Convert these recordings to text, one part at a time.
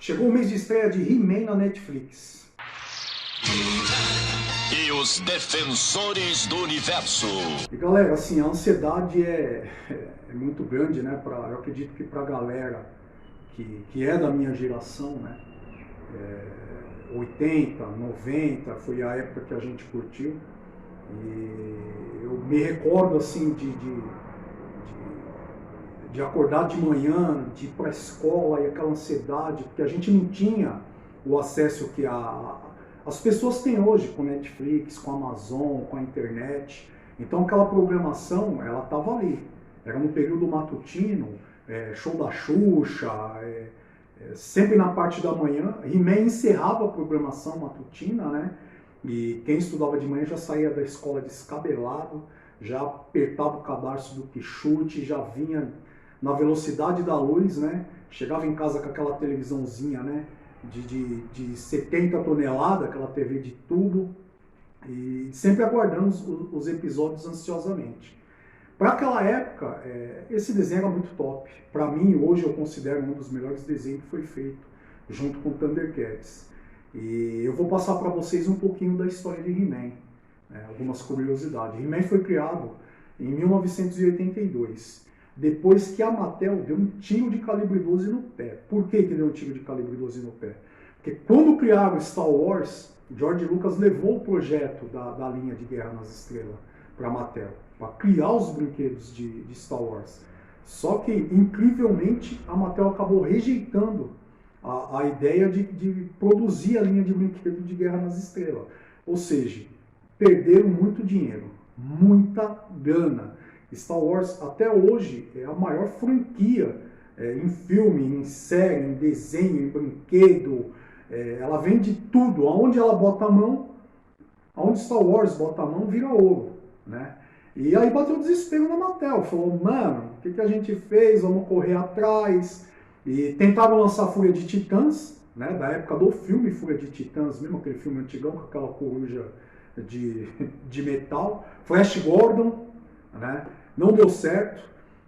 Chegou o mês de estreia de He-Man na Netflix. E os defensores do universo. E galera, assim, a ansiedade é muito grande, né? Eu acredito que pra galera que é da minha geração, né? 80, 90, foi a época que a gente curtiu. E eu me recordo, assim, de acordar de manhã, de ir para a escola e aquela ansiedade, porque a gente não tinha o acesso que as pessoas têm hoje com Netflix, com Amazon, com a internet. Então aquela programação, ela estava ali. Era no período matutino, show da Xuxa, sempre na parte da manhã. He-Man encerrava a programação matutina, né? E quem estudava de manhã já saía da escola descabelado, já apertava o cadarço do quichute, já vinha na velocidade da luz, né? Chegava em casa com aquela televisãozinha, né? De 70 toneladas, aquela TV de tubo, e sempre aguardando os episódios ansiosamente. Para aquela época, esse desenho era muito top. Para mim, hoje eu considero um dos melhores desenhos que foi feito, junto com Thundercats. E eu vou passar para vocês um pouquinho da história de He-Man, né? Algumas curiosidades. He-Man foi criado em 1982. Depois que a Mattel deu um tiro de calibre 12 no pé. Por que deu um tiro de calibre 12 no pé? Porque quando criaram Star Wars, George Lucas levou o projeto da linha de Guerra nas Estrelas para a Mattel, para criar os brinquedos de Star Wars. Só que, incrivelmente, a Mattel acabou rejeitando a ideia de produzir a linha de brinquedo de Guerra nas Estrelas. Ou seja, perderam muito dinheiro, muita grana. Star Wars até hoje é a maior franquia em filme, em série, em desenho, em brinquedo. Ela vende tudo. Aonde ela bota a mão, aonde Star Wars bota a mão, vira ouro, né? E aí bateu o desespero na Mattel. Falou, mano, o que a gente fez? Vamos correr atrás. E tentaram lançar Fúria de Titãs, né? Da época do filme Fúria de Titãs, mesmo aquele filme antigão com aquela coruja de metal. Flash Gordon, né? Não deu certo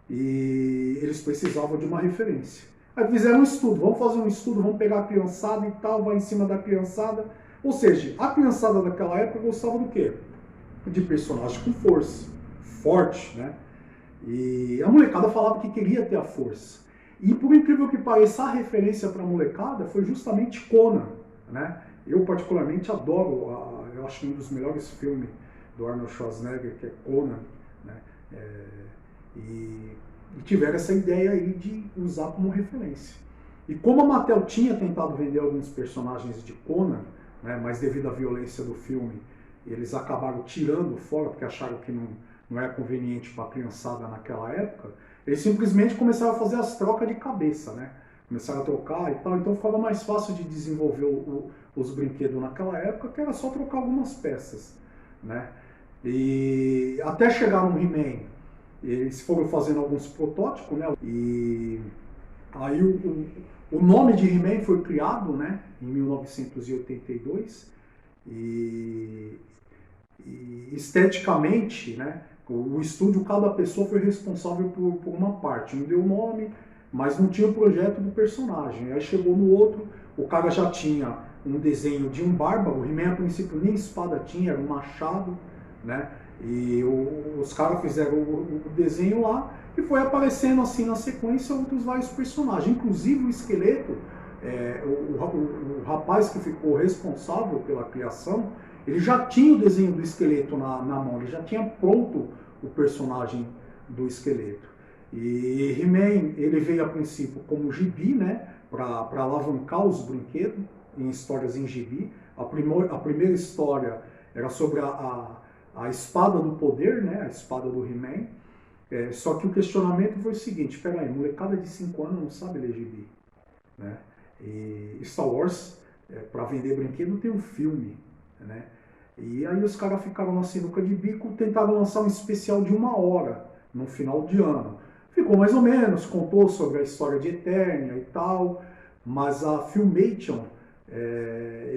e eles precisavam de uma referência. Aí fizeram um estudo, vamos fazer um estudo, vamos pegar a criançada e tal, vai em cima da criançada. Ou seja, a criançada daquela época gostava do quê? De personagem com força, forte, né? E a molecada falava que queria ter a força. E por incrível que pareça, a referência para a molecada foi justamente Conan, né? Eu particularmente adoro, eu acho um dos melhores filmes do Arnold Schwarzenegger, que é Conan, né? E tiveram essa ideia aí de usar como referência. E como a Mattel tinha tentado vender alguns personagens de Conan, né, mas devido à violência do filme, eles acabaram tirando fora, porque acharam que não era conveniente para a criançada naquela época, eles simplesmente começaram a fazer as trocas de cabeça, né? Começaram a trocar e tal, então ficava mais fácil de desenvolver os brinquedos naquela época, que era só trocar algumas peças, né? E até chegar no He-Man, eles foram fazendo alguns protótipos, né? E aí o nome de He-Man foi criado, né? Em 1982 e esteticamente, né? O estúdio, cada pessoa foi responsável por uma parte. Um deu o nome, mas não tinha o projeto do personagem. Aí chegou no outro, o cara já tinha um desenho de um bárbaro. O He-Man, a princípio, nem espada tinha, era um machado, né? E os caras fizeram o desenho lá e foi aparecendo assim na sequência outros vários personagens. Inclusive o esqueleto, o rapaz que ficou responsável pela criação, ele já tinha o desenho do esqueleto na mão, ele já tinha pronto o personagem do esqueleto. E He-Man, ele veio a princípio como gibi, né, para alavancar os brinquedos em histórias em gibi. A primeira história era sobre a espada do poder, né, a espada do He-Man. Só que o questionamento foi o seguinte, peraí, molecada de 5 anos não sabe ler gibi, né? E Star Wars, para vender brinquedo, tem um filme, né? E aí os caras ficaram na sinuca de bico, tentaram lançar um especial de 1 hora, no final de ano. Ficou mais ou menos, contou sobre a história de Eternia e tal, mas a Filmation,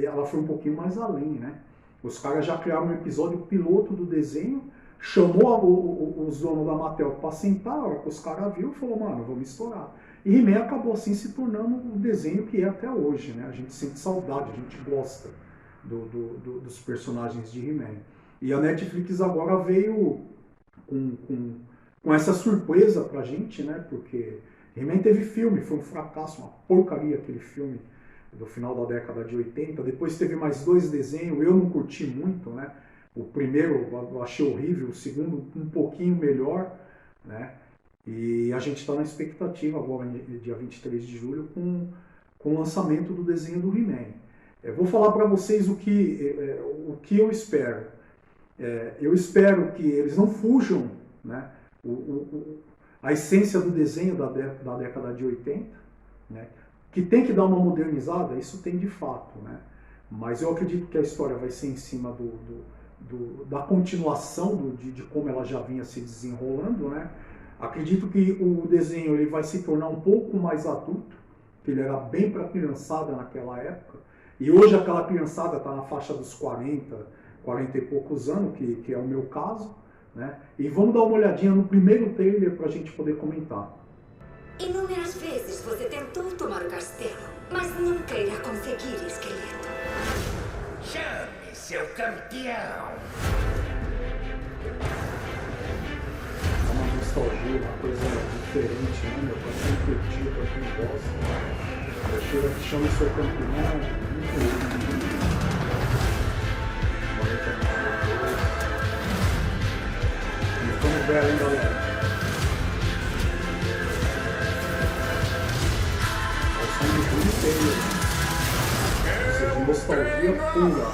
ela foi um pouquinho mais além, né? Os caras já criaram um episódio piloto do desenho, chamou os donos da Mattel para sentar, a hora que os caras viram, falou, mano, vamos estourar. E He-Man acabou assim se tornando o desenho que é até hoje, né? A gente sente saudade, a gente gosta dos personagens de He-Man. E a Netflix agora veio com essa surpresa pra gente, né? Porque He-Man teve filme, foi um fracasso, uma porcaria aquele filme do final da década de 80. Depois teve mais 2 desenhos, eu não curti muito, né? O primeiro eu achei horrível, o segundo um pouquinho melhor, né? E a gente está na expectativa agora, dia 23 de julho, com o lançamento do desenho do He-Man. Vou falar para vocês o que eu espero. Eu espero que eles não fujam, né, a essência do desenho da década de 80, né, que tem que dar uma modernizada, isso tem de fato, né, mas eu acredito que a história vai ser em cima da continuação de como ela já vinha se desenrolando, né. Acredito que o desenho ele vai se tornar um pouco mais adulto, que ele era bem para criançada naquela época, e hoje aquela criançada está na faixa dos 40 e poucos anos, que é o meu caso, né? E vamos dar uma olhadinha no primeiro trailer para a gente poder comentar. Inúmeras vezes você tentou tomar o castelo, mas nunca irá conseguir, esqueleto. Chame seu campeão! É uma nostalgia, uma coisa diferente, né, meu? Pra quem curtiu, pra quem gosta. Eu chego aqui, chame seu campeão, muito lindo. E vamos ver aí, galera. O som de tudo inteiro. Isso é nostalgia pura.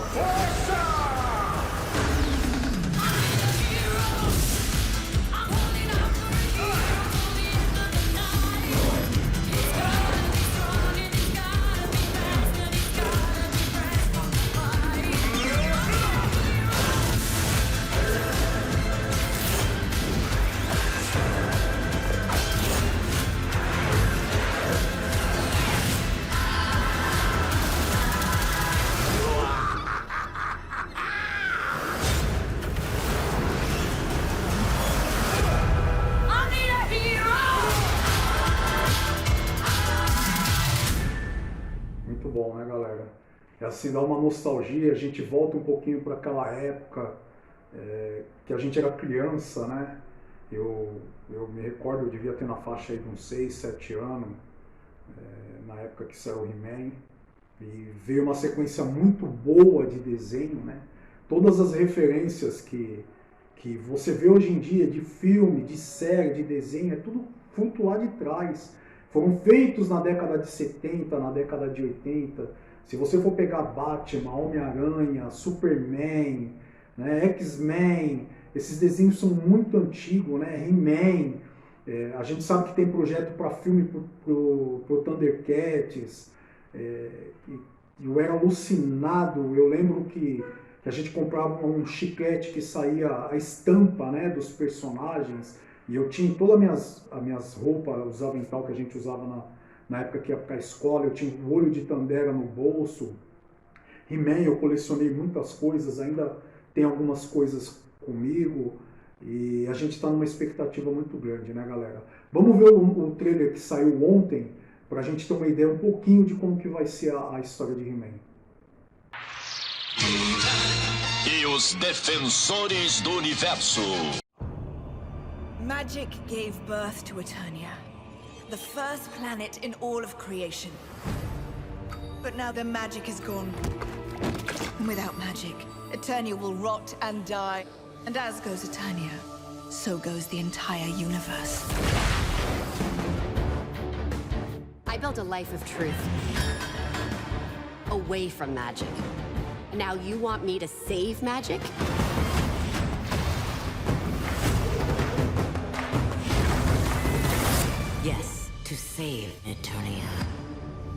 Muito bom, né, galera? É assim, dá uma nostalgia, a gente volta um pouquinho para aquela época que a gente era criança, né? Eu me recordo, eu devia ter na faixa aí de uns 6, 7 anos, na época que saiu o He-Man, e veio uma sequência muito boa de desenho, né? Todas as referências que você vê hoje em dia de filme, de série, de desenho, é tudo fruto lá de trás. Foram feitos na década de 70, na década de 80. Se você for pegar Batman, Homem-Aranha, Superman, né, X-Men, esses desenhos são muito antigos, né? He-Man. A gente sabe que tem projeto para filme pro Thundercats. Eu era alucinado. Eu lembro que a gente comprava um chiclete que saía a estampa, né, dos personagens. E eu tinha todas as minhas roupas, os avental que a gente usava na época que ia para a escola. Eu tinha o olho de Tandera no bolso. He-Man, eu colecionei muitas coisas, ainda tem algumas coisas comigo. E a gente está numa expectativa muito grande, né, galera? Vamos ver o trailer que saiu ontem, para a gente ter uma ideia um pouquinho de como que vai ser a história de He-Man. E os Defensores do Universo. Magic gave birth to Eternia, the first planet in all of creation. But now the magic is gone. And without magic, Eternia will rot and die. And as goes Eternia, so goes the entire universe. I built a life of truth. Away from magic. Now you want me to save magic? Yes, to save Eternia.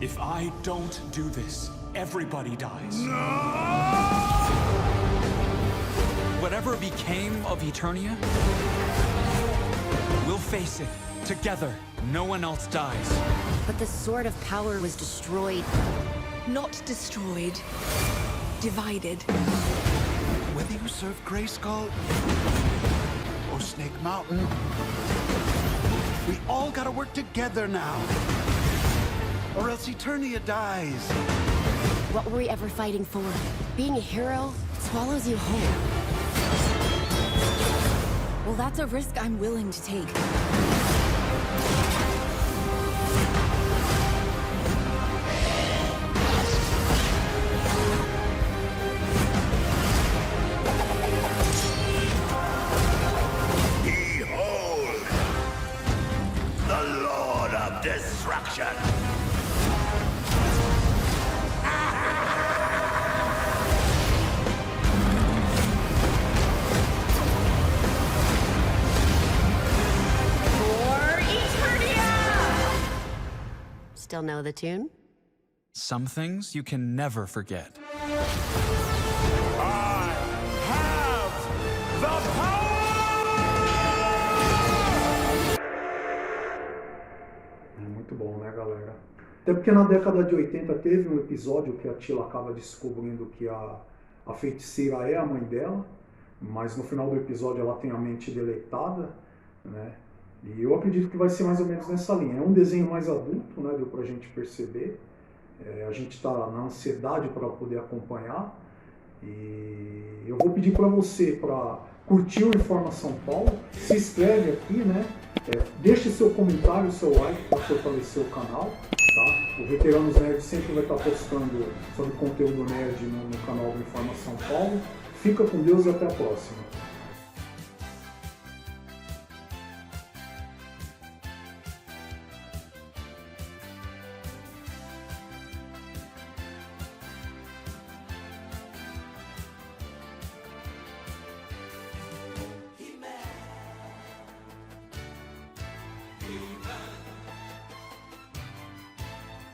If I don't do this, everybody dies. Whatever became of Eternia, we'll face it together. No one else dies. But the Sword of Power was destroyed. Not destroyed, divided. Whether you serve Grayskull or Snake Mountain, We all gotta work together now. Or else Eternia dies. What were we ever fighting for? Being a hero swallows you whole. Well, that's a risk I'm willing to take. Behold! The Lord of Destruction! Still know the tune? Some things you can never forget. Muito bom, né, galera? Até porque na década de 80 teve um episódio que a Tila acaba descobrindo que a feiticeira é a mãe dela, mas no final do episódio ela tem a mente deletada, né? E eu acredito que vai ser mais ou menos nessa linha. É um desenho mais adulto, né? Deu pra gente perceber. A gente tá na ansiedade para poder acompanhar. E eu vou pedir para você para curtir o Informa São Paulo, se inscreve aqui, né? Deixe seu comentário, seu like para fortalecer o canal, tá? O Veteranos Nerd sempre vai estar postando sobre conteúdo nerd no canal do Informa São Paulo. Fica com Deus e até a próxima.